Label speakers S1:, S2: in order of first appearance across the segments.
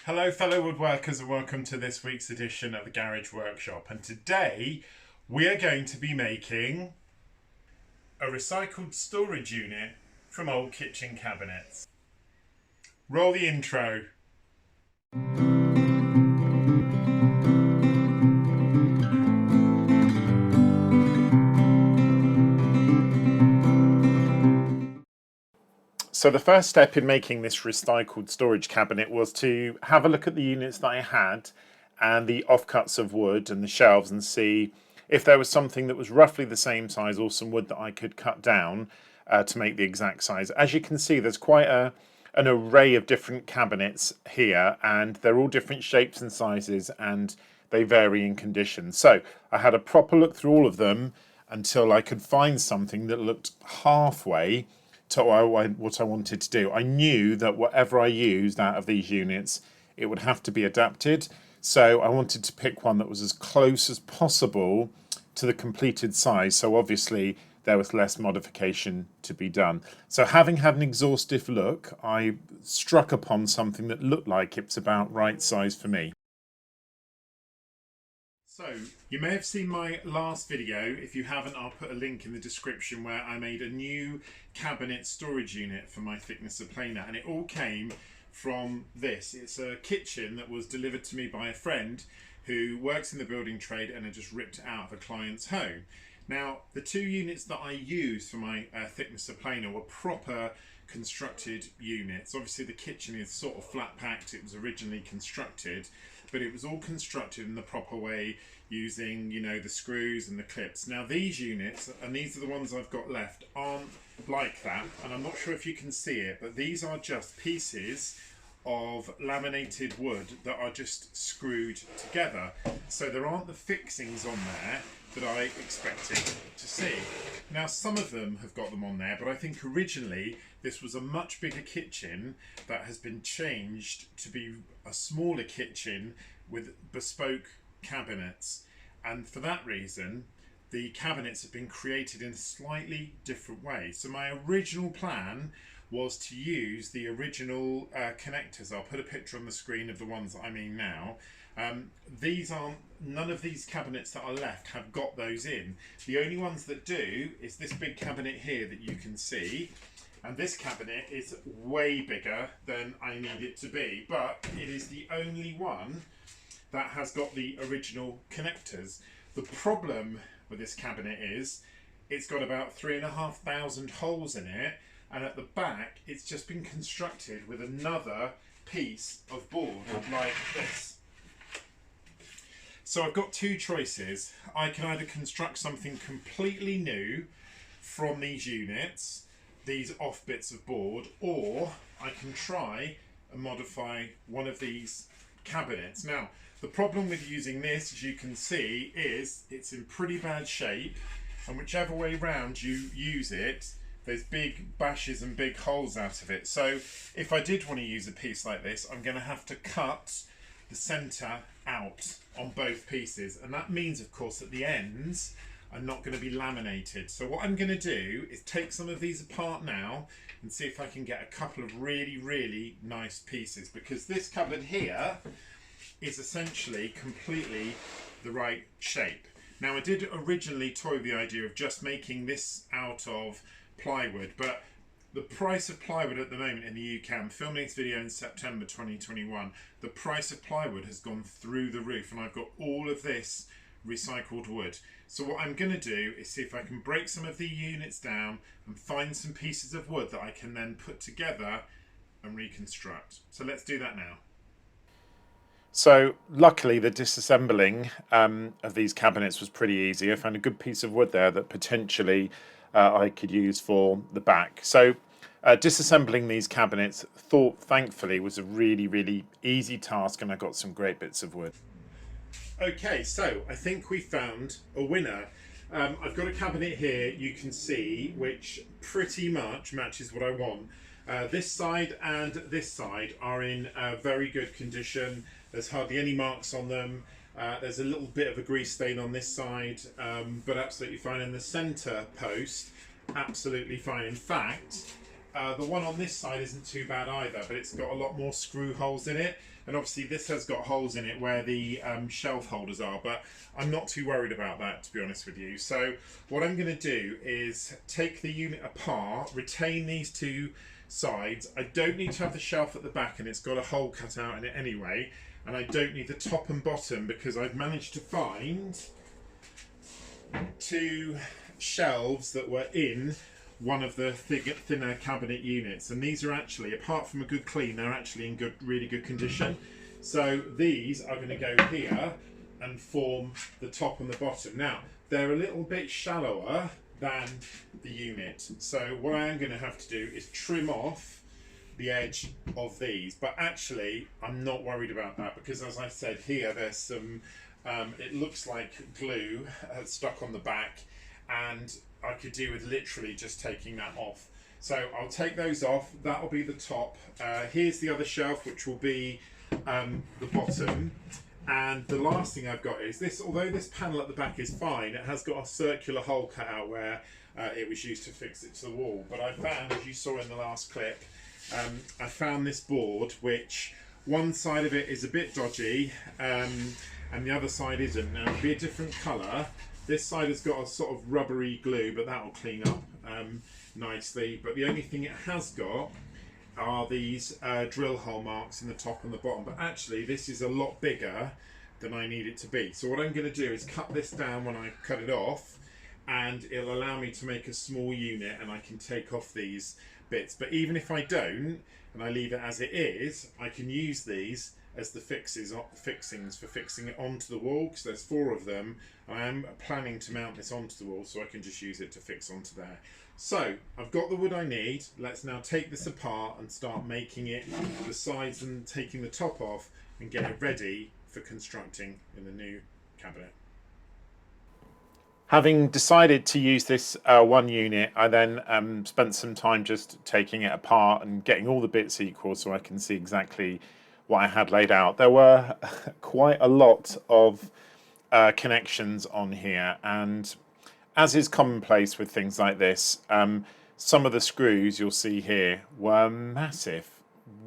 S1: Hello fellow woodworkers and welcome to this week's edition of the Garage Workshop, and today we are going to be making a recycled storage unit from old kitchen cabinets. Roll the intro. So the first step in making this recycled storage cabinet was to have a look at the units that I had and the offcuts of wood and the shelves and see if there was something that was roughly the same size or some wood that I could cut down to make the exact size. As you can see, there's quite an array of different cabinets here, and they're all different shapes and sizes and they vary in condition. So I had a proper look through all of them until I could find something that looked halfway to what I wanted to do. I knew that whatever I used out of these units, it would have to be adapted. So I wanted to pick one that was as close as possible to the completed size. So obviously there was less modification to be done. So having had an exhaustive look, I struck upon something that looked like it was about right size for me. So, you may have seen my last video. If you haven't, I'll put a link in the description where I made a new cabinet storage unit for my thicknesser planer, and it all came from this. It's a kitchen that was delivered to me by a friend who works in the building trade and had just ripped it out of a client's home. Now, the two units that I used for my thicknesser planer were proper constructed units. Obviously the kitchen is sort of flat packed. It was originally constructed, but it was all constructed in the proper way using, you know, the screws and the clips. Now these units, and these are the ones I've got left, aren't like that, and I'm not sure if you can see it, but these are just pieces of laminated wood that are just screwed together. So there aren't the fixings on there that I expected to see. Now some of them have got them on there, but I think originally this was a much bigger kitchen that has been changed to be a smaller kitchen with bespoke cabinets, and for that reason the cabinets have been created in a slightly different way. So my original plan was to use the original connectors. I'll put a picture on the screen of the ones that I mean now. None of these cabinets that are left have got those in. The only ones that do is this big cabinet here that you can see, and this cabinet is way bigger than I need it to be, but it is the only one that has got the original connectors. The problem with this cabinet is it's got about 3,500 holes in it, and at the back it's just been constructed with another piece of board like this. So I've got two choices. I can either construct something completely new from these units, these off bits of board, or I can try and modify one of these cabinets. Now the problem with using this, as you can see, is it's in pretty bad shape, and whichever way round you use it, there's big bashes and big holes out of it. So if I did want to use a piece like this, I'm going to have to cut the centre out on both pieces, and that means of course that the ends are not going to be laminated. So what I'm going to do is take some of these apart now and see if I can get a couple of really nice pieces, because this cupboard here is essentially completely the right shape. Now I did originally toy with the idea of just making this out of plywood, but the price of plywood at the moment in the UK, I'm filming this video in September 2021, the price of plywood has gone through the roof, and I've got all of this recycled wood. So what I'm going to do is see if I can break some of the units down and find some pieces of wood that I can then put together and reconstruct. So let's do that now. So luckily the disassembling of these cabinets was pretty easy. I found a good piece of wood there that potentially I could use for the back. So disassembling these cabinets, thankfully, was a really easy task, and I got some great bits of wood. Okay, so I think we found a winner. I've got a cabinet here you can see which pretty much matches what I want. This side and this side are in very good condition. There's hardly any marks on them. There's a little bit of a grease stain on this side, but absolutely fine. And the centre post, absolutely fine. In fact, the one on this side isn't too bad either, but it's got a lot more screw holes in it. and obviously this has got holes in it where the shelf holders are, but I'm not too worried about that, to be honest with you. So what I'm going to do is take the unit apart, retain these two sides. I don't need to have the shelf at the back, and it's got a hole cut out in it anyway, and I don't need the top and bottom because I've managed to find two shelves that were in one of the thinner cabinet units, and these are actually, apart from a good clean, they're actually in really good condition. So these are going to go here and form the top and the bottom. Now they're a little bit shallower than the unit, so what I am going to have to do is trim off the edge of these, but actually I'm not worried about that because, as I said, here there's some it looks like glue stuck on the back, and I could do with literally just taking that off. So I'll take those off. That'll be the top. Here's the other shelf, which will be the bottom. And the last thing I've got is this. Although this panel at the back is fine, it has got a circular hole cut out where it was used to fix it to the wall. But I found, as you saw in the last clip, I found this board, which one side of it is a bit dodgy, and the other side isn't. Now it'll be a different colour. This side has got a sort of rubbery glue, but that will clean up nicely. But the only thing it has got are these drill hole marks in the top and the bottom. But actually this is a lot bigger than I need it to be. So what I'm going to do is cut this down when I cut it off, and it'll allow me to make a small unit, and I can take off these bits. But even if I don't, and I leave it as it is, I can use these as the fixings for fixing it onto the wall, because there's 4 of them. I am planning to mount this onto the wall so I can just use it to fix onto there. So I've got the wood I need. Let's now take this apart and start making it the sides and taking the top off and get it ready for constructing in the new cabinet. Having decided to use this one unit, I then spent some time just taking it apart and getting all the bits equal so I can see exactly what I had laid out. There were quite a lot of connections on here, and as is commonplace with things like this, some of the screws you'll see here were massive,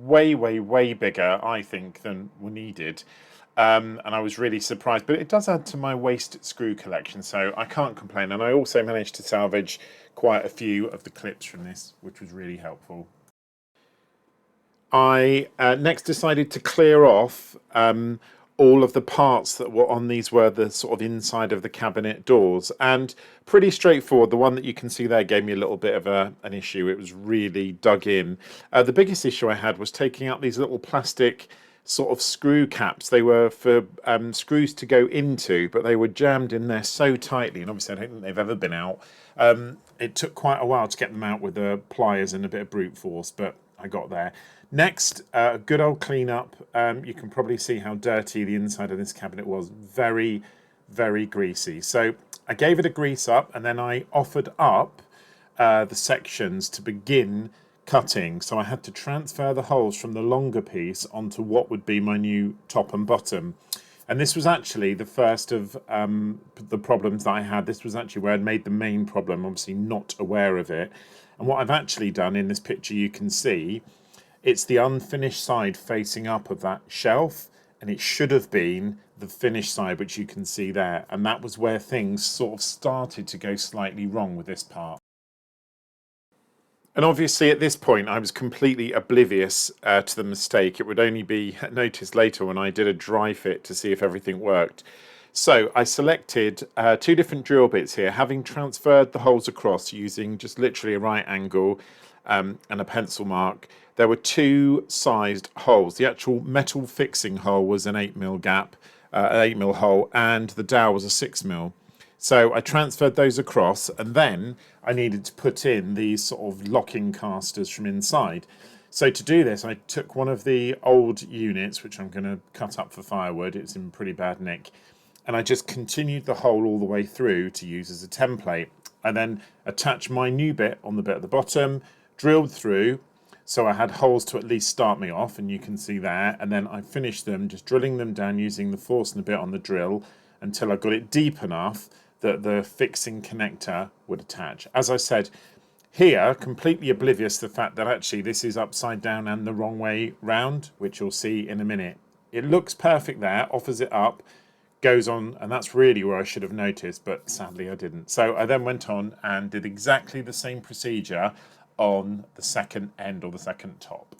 S1: way bigger, I think, than were needed. And I was really surprised, but it does add to my waste screw collection, so I can't complain. And I also managed to salvage quite a few of the clips from this, which was really helpful. I next decided to clear off all of the parts that were on these were the sort of inside of the cabinet doors, and pretty straightforward. The one that you can see there gave me a little bit of an issue. It was really dug in. The biggest issue I had was taking out these little plastic sort of screw caps. They were for screws to go into, but they were jammed in there so tightly, and obviously I don't think they've ever been out. It took quite a while to get them out with the pliers and a bit of brute force, but I got there. Next, a good old clean up. You can probably see how dirty the inside of this cabinet was. Very greasy. So I gave it a grease up, and then I offered up the sections to begin cutting. So I had to transfer the holes from the longer piece onto what would be my new top and bottom. And this was actually the first of the problems that I had. This was actually where I'd made the main problem, obviously not aware of it. And what I've actually done in this picture, you can see, it's the unfinished side facing up of that shelf, and it should have been the finished side, which you can see there. And that was where things sort of started to go slightly wrong with this part. And obviously at this point I was completely oblivious to the mistake. It would only be noticed later when I did a dry fit to see if everything worked. So I selected 2 different drill bits here, having transferred the holes across using just literally a right angle and a pencil mark. There were 2 sized holes. The actual metal fixing hole was an 8mm gap, an 8mm hole, and the dowel was a 6mm. So I transferred those across, and then I needed to put in these sort of locking casters from inside. So to do this, I took one of the old units, which I'm going to cut up for firewood. It's in pretty bad nick. And I just continued the hole all the way through to use as a template. I then attached my new bit on the bit at the bottom, drilled through, so I had holes to at least start me off, and you can see there. And then I finished them just drilling them down using the force and the bit on the drill until I got it deep enough that the fixing connector would attach. As I said, here, completely oblivious to the fact that actually this is upside down and the wrong way round, which you'll see in a minute.
S2: it looks perfect there, offers it up, goes on, and that's really where I should have noticed, but sadly I didn't. So I then went on and did exactly the same procedure on the second end or the second top.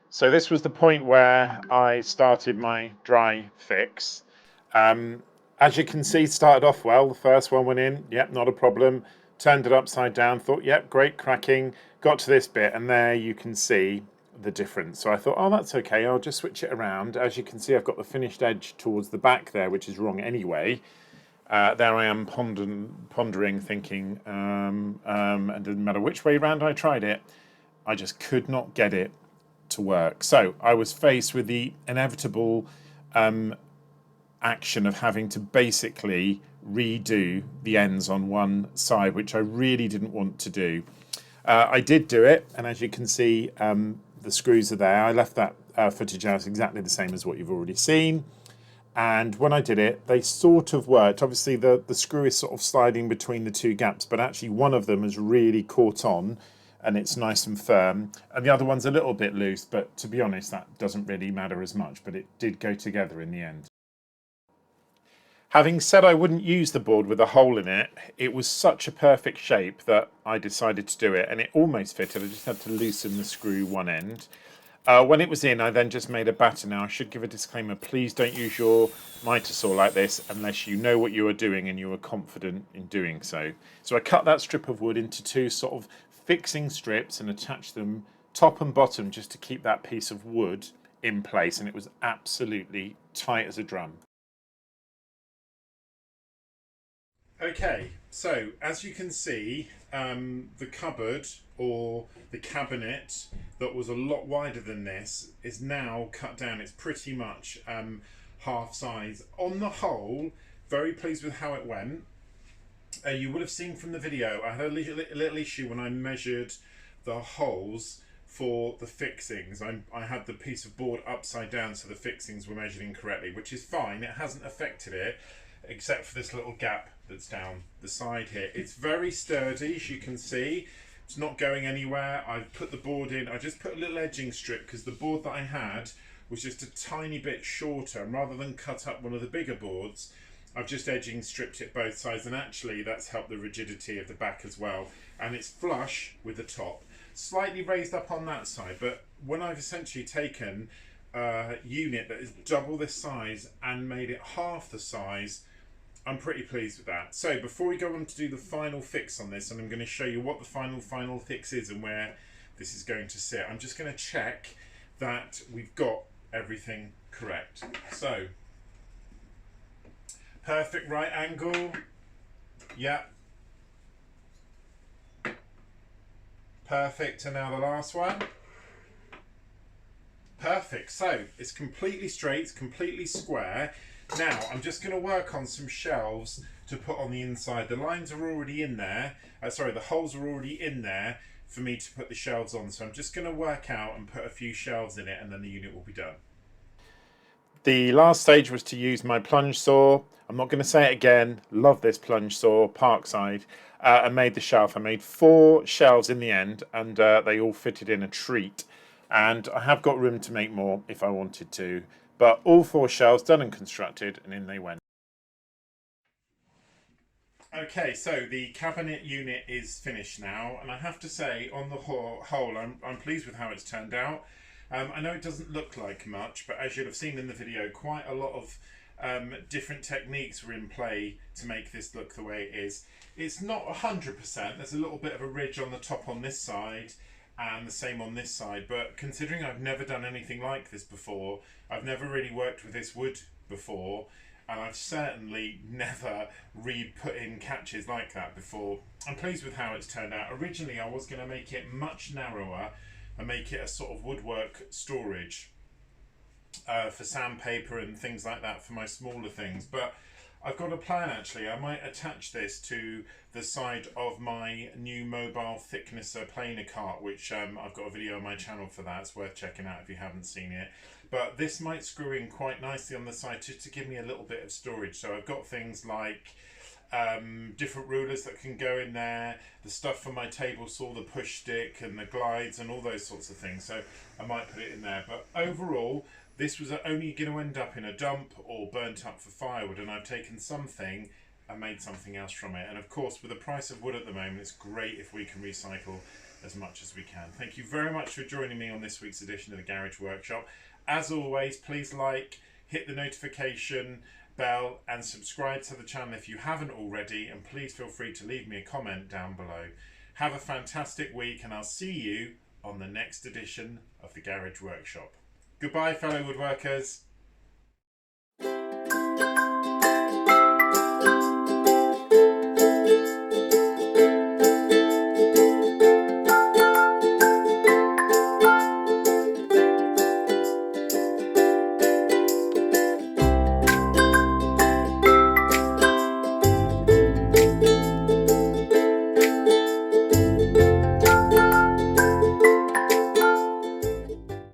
S2: So this was the point where I started my dry fix. Um, as you can see, started off well. The first one went in, yep, not a problem. Turned it upside down, thought, yep, great, cracking. Got to this bit, and there you can see the difference. So I thought, oh, that's okay. I'll just switch it around. As you can see, I've got the finished edge towards the back there, which is wrong anyway. There I am pondering, thinking, and didn't matter which way round I tried it, I just could not get it to work. So I was faced with the inevitable action of having to basically redo the ends on one side, which I really didn't want to do. I did do it, and as you can see, the screws are there. I left that footage out exactly the same as what you've already seen. And when I did it, they sort of worked. Obviously, the screw is sort of sliding between the two gaps, but actually one of them has really caught on and it's nice and firm. And the other one's a little bit loose, but to be honest, that doesn't really matter as much, but it did go together in the end. Having said I wouldn't use the board with a hole in it, it was such a perfect shape that I decided to do it, and it almost fitted. I just had to loosen the screw one end. When it was in, I then just made a batter. Now, I should give a disclaimer. Please don't use your miter saw like this unless you know what you are doing and you are confident in doing so. So I cut that strip of wood into two sort of fixing strips and attached them top and bottom just to keep that piece of wood in place, and it was absolutely tight as a drum.
S1: Okay, so as you can see, the cupboard or the cabinet that was a lot wider than this is now cut down. It's pretty much half size. On the whole, very pleased with how it went. You would have seen from the video, I had a little issue when I measured the holes for the fixings. I had the piece of board upside down so the fixings were measured incorrectly, which is fine. It hasn't affected it, except for this little gap that's down the side here. It's very sturdy, as you can see. It's not going anywhere. I've put the board in. I just put a little edging strip because the board that I had was just a tiny bit shorter. And rather than cut up one of the bigger boards, I've just edging stripped it both sides, and actually that's helped the rigidity of the back as well. And it's flush with the top. Slightly raised up on that side, but when I've essentially taken a unit that is double this size and made it half the size, I'm pretty pleased with that. So before we go on to do the final fix on this, and I'm going to show you what the final fix is and where this is going to sit, I'm just going to check that we've got everything correct. So, perfect right angle. Yeah. Perfect. And now the last one. Perfect. So it's completely straight, it's completely square. Now I'm just going to work on some shelves to put on the inside. The lines are already in there. Sorry, the holes are already in there for me to put the shelves on. So I'm just going to work out and put a few shelves in it, and then the unit will be done.
S2: The last stage was to use my plunge saw. I'm not going to say it again. Love this plunge saw, Parkside. I made the shelf. I made 4 shelves in the end, and they all fitted in a treat. And I have got room to make more if I wanted to. But all 4 shelves done and constructed, and in they went.
S1: Okay, so the cabinet unit is finished now, and I have to say, on the whole, I'm pleased with how it's turned out. I know it doesn't look like much, but as you'll have seen in the video, quite a lot of different techniques were in play to make this look the way it is. It's not 100%, there's a little bit of a ridge on the top on this side and the same on this side, but considering I've never done anything like this before, I've never really worked with this wood before, and I've certainly never re-put in catches like that before, I'm pleased with how it's turned out. Originally I was going to make it much narrower and make it a sort of woodwork storage for sandpaper and things like that for my smaller things, but I've got a plan actually. I might attach this to the side of my new mobile thicknesser planer cart, which I've got a video on my channel for that. It's worth checking out if you haven't seen it. But this might screw in quite nicely on the side just to give me a little bit of storage. So I've got things like different rulers that can go in there, the stuff for my table saw, the push stick and the glides and all those sorts of things. So I might put it in there. But overall, this was only going to end up in a dump or burnt up for firewood, and I've taken something and made something else from it. And of course, with the price of wood at the moment, it's great if we can recycle as much as we can. Thank you very much for joining me on this week's edition of the Garage Workshop. As always, please like, hit the notification bell and subscribe to the channel if you haven't already, and please feel free to leave me a comment down below. Have a fantastic week, and I'll see you on the next edition of the Garage Workshop. Goodbye, fellow woodworkers.